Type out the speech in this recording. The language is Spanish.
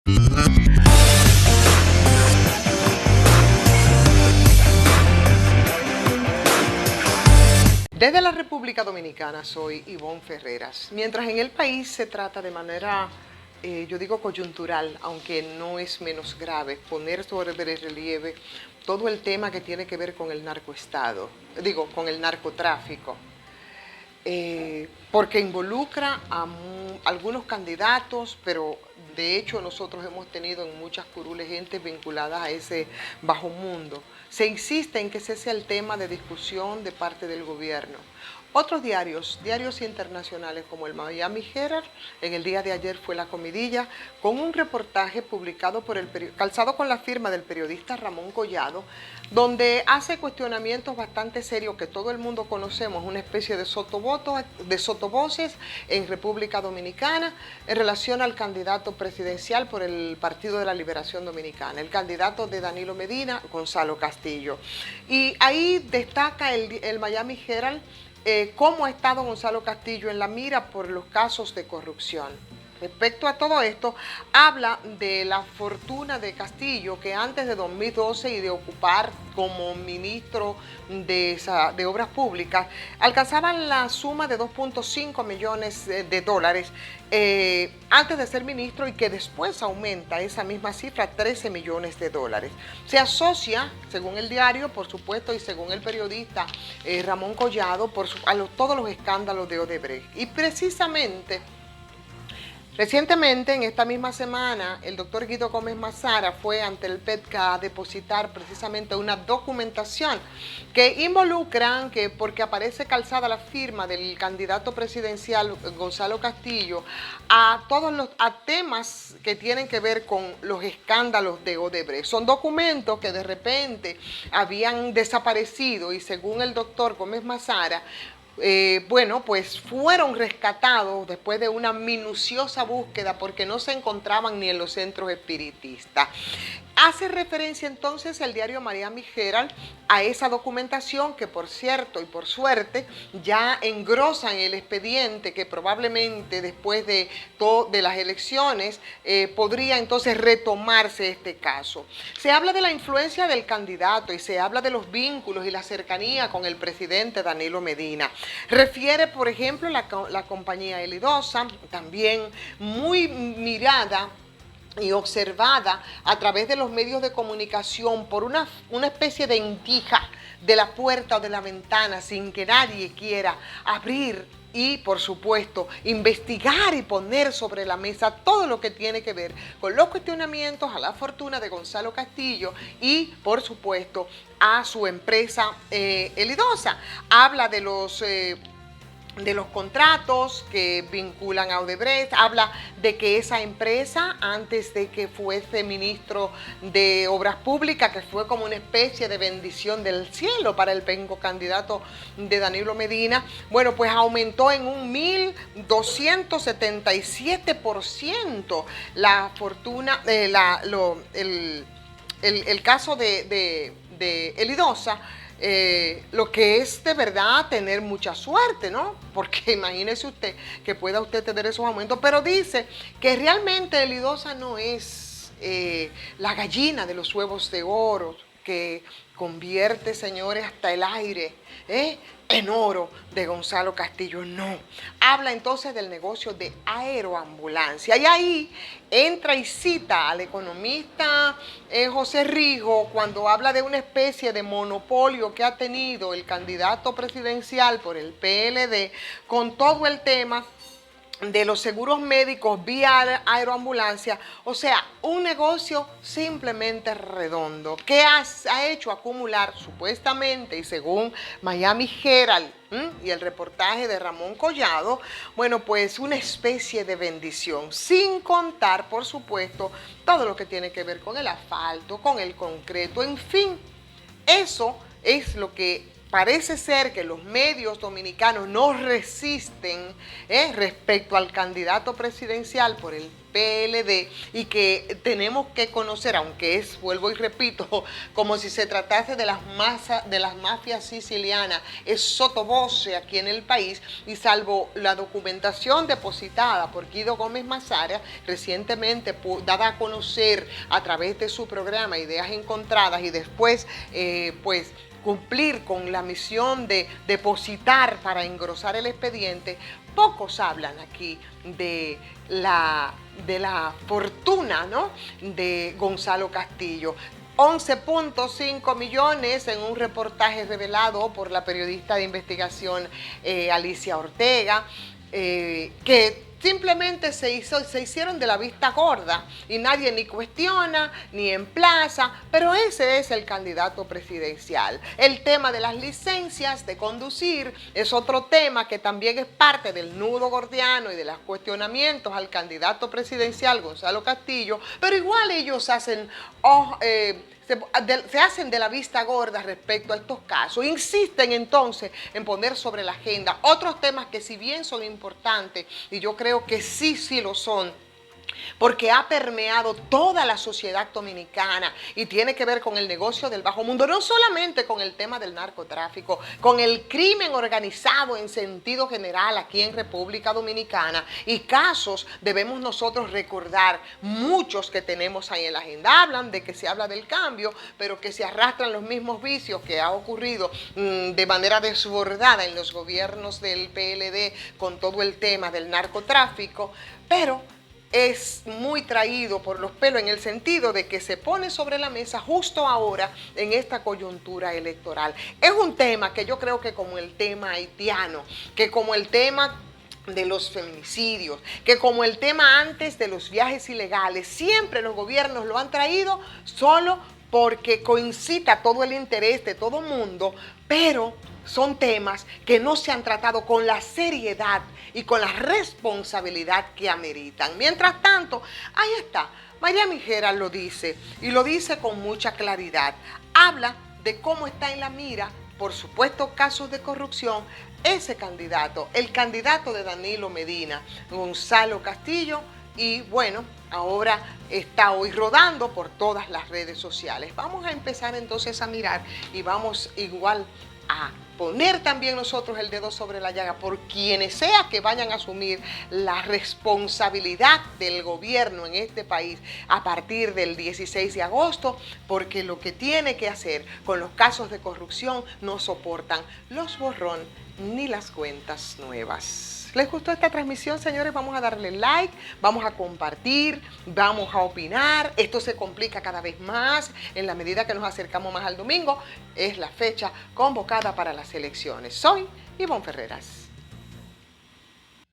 Desde la República Dominicana soy Ivonne Ferreras. Mientras en el país se trata de manera, yo digo coyuntural, aunque no es menos grave, poner sobre relieve todo el tema que tiene que ver con el narcoestado, con el narcotráfico, porque involucra a algunos candidatos, pero de hecho nosotros hemos tenido en muchas curules gente vinculada a ese bajo mundo. Se insiste en que ese sea el tema de discusión de parte del gobierno. Otros diarios internacionales como el Miami Herald, en el día de ayer fue La Comidilla, con un reportaje publicado calzado con la firma del periodista Ramón Collado, donde hace cuestionamientos bastante serios que todo el mundo conocemos, una especie de sotovoces en República Dominicana en relación al candidato presidencial por el Partido de la Liberación Dominicana, el candidato de Danilo Medina, Gonzalo Castillo. Y ahí destaca el Miami Herald cómo ha estado Gonzalo Castillo en la mira por los casos de corrupción. Respecto a todo esto, habla de la fortuna de Castillo, que antes de 2012 y de ocupar como ministro de Obras Públicas, alcanzaban la suma de 2.5 millones de dólares antes de ser ministro, y que después aumenta esa misma cifra a 13 millones de dólares. Se asocia, según el diario, por supuesto, y según el periodista Ramón Collado, todos los escándalos de Odebrecht. Y precisamente, recientemente, en esta misma semana, el doctor Guido Gómez Mazara fue ante el PETCA a depositar precisamente una documentación que involucra, porque aparece calzada la firma del candidato presidencial Gonzalo Castillo, a temas que tienen que ver con los escándalos de Odebrecht. Son documentos que de repente habían desaparecido y, según el doctor Gómez Mazara, pues fueron rescatados después de una minuciosa búsqueda, porque no se encontraban ni en los centros espiritistas. Hace referencia entonces el diario Miami Herald a esa documentación que, por cierto y por suerte, ya engrosan el expediente, que probablemente después de las elecciones podría entonces retomarse este caso. Se habla de la influencia del candidato y se habla de los vínculos y la cercanía con el presidente Danilo Medina. Refiere, por ejemplo, la compañía Elidosa, también muy mirada y observada a través de los medios de comunicación por una especie de endija de la puerta o de la ventana, sin que nadie quiera abrir y, por supuesto, investigar y poner sobre la mesa todo lo que tiene que ver con los cuestionamientos a la fortuna de Gonzalo Castillo y, por supuesto, a su empresa Elidosa. Habla de los contratos que vinculan a Odebrecht, habla de que esa empresa, antes de que fuese ministro de Obras Públicas, que fue como una especie de bendición del cielo para el penco candidato de Danilo Medina, bueno, pues aumentó en un 1.277% la fortuna, el caso de Elidosa. Lo que es de verdad tener mucha suerte, ¿no? Porque imagínese usted que pueda usted tener esos aumentos, pero dice que realmente Elidosa no es la gallina de los huevos de oro que convierte, señores, hasta el aire en oro de Gonzalo Castillo. No. Habla entonces del negocio de aeroambulancia. Y ahí entra y cita al economista José Rijo cuando habla de una especie de monopolio que ha tenido el candidato presidencial por el PLD con todo el tema de los seguros médicos vía aeroambulancia. O sea, un negocio simplemente redondo que ha hecho acumular, supuestamente, y según Miami Herald y el reportaje de Ramón Collado, bueno, pues una especie de bendición, sin contar, por supuesto, todo lo que tiene que ver con el asfalto, con el concreto, en fin. Eso es lo que parece ser que los medios dominicanos no resisten respecto al candidato presidencial por el PLD y que tenemos que conocer, aunque es, vuelvo y repito, como si se tratase de las mafias sicilianas, es sottovoce aquí en el país, y salvo la documentación depositada por Guido Gómez Mazara, recientemente dada a conocer a través de su programa Ideas Encontradas, y después pues cumplir con la misión de depositar para engrosar el expediente, pocos hablan aquí de la fortuna, ¿no?, de Gonzalo Castillo. 11.5 millones en un reportaje revelado por la periodista de investigación Alicia Ortega, que simplemente se hicieron de la vista gorda y nadie ni cuestiona ni emplaza, pero ese es el candidato presidencial. El tema de las licencias de conducir es otro tema que también es parte del nudo gordiano y de los cuestionamientos al candidato presidencial Gonzalo Castillo, pero igual ellos hacen se hacen de la vista gorda respecto a estos casos. Insisten entonces en poner sobre la agenda otros temas que, si bien son importantes, y yo creo que sí lo son, porque ha permeado toda la sociedad dominicana y tiene que ver con el negocio del bajo mundo, no solamente con el tema del narcotráfico, con el crimen organizado en sentido general aquí en República Dominicana, y casos debemos nosotros recordar, muchos que tenemos ahí en la agenda. Hablan de que se habla del cambio, pero que se arrastran los mismos vicios que ha ocurrido de manera desbordada en los gobiernos del PLD con todo el tema del narcotráfico, pero es muy traído por los pelos en el sentido de que se pone sobre la mesa justo ahora en esta coyuntura electoral. Es un tema que yo creo que, como el tema haitiano, que como el tema de los feminicidios, que como el tema antes de los viajes ilegales, siempre los gobiernos lo han traído solo porque coincida todo el interés de todo mundo, pero son temas que no se han tratado con la seriedad y con la responsabilidad que ameritan. Mientras tanto, ahí está, Miami Herald lo dice, y lo dice con mucha claridad. Habla de cómo está en la mira, por supuesto, casos de corrupción, ese candidato, el candidato de Danilo Medina, Gonzalo Castillo, y bueno, ahora está hoy rodando por todas las redes sociales. Vamos a empezar entonces a mirar y vamos igual a poner también nosotros el dedo sobre la llaga por quienes sea que vayan a asumir la responsabilidad del gobierno en este país a partir del 16 de agosto, porque lo que tiene que hacer con los casos de corrupción no soportan los borrón ni las cuentas nuevas. ¿Les gustó esta transmisión, señores? Vamos a darle like, vamos a compartir, vamos a opinar. Esto se complica cada vez más en la medida que nos acercamos más al domingo. Es la fecha convocada para las elecciones. Soy Ivonne Ferreras.